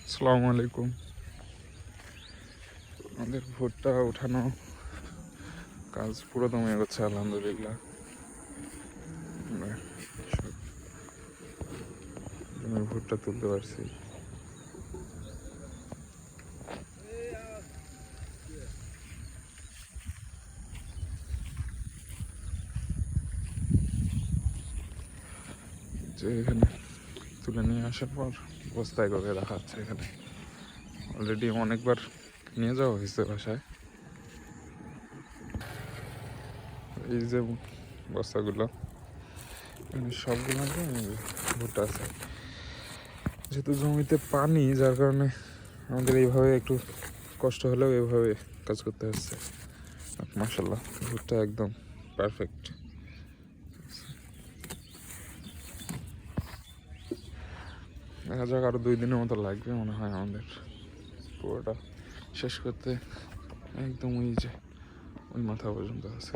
আসসালামু আলাইকুম। আমাদের ভুট্টা উঠানো কাজ পুরোদম এগোচ্ছে আলহামদুলিল্লাহ। আমরা সব জমির ভুট্টা তুলতে পারছি। যে এখানে তুলে নিয়ে আসার পর বস্তায় করে রাখা হচ্ছে। এখানে অলরেডি অনেকবার নিয়ে যাওয়া হয়েছে বাসায়। এই যে বস্তাগুলো, এখানে সবগুলো ভুট্টা আছে। যেহেতু জমিতে পানি, যার কারণে আমাদের এইভাবে একটু কষ্ট হলেও এইভাবে কাজ করতে হচ্ছে। মাশাআল্লাহ, ভুট্টা একদম পারফেক্ট। দেখা যাক, আরও 2 দিনের মতো লাগবে মনে হয় আমাদের পুরোটা শেষ করতে। একদম ওই যে ওই মাথা পর্যন্ত আছে।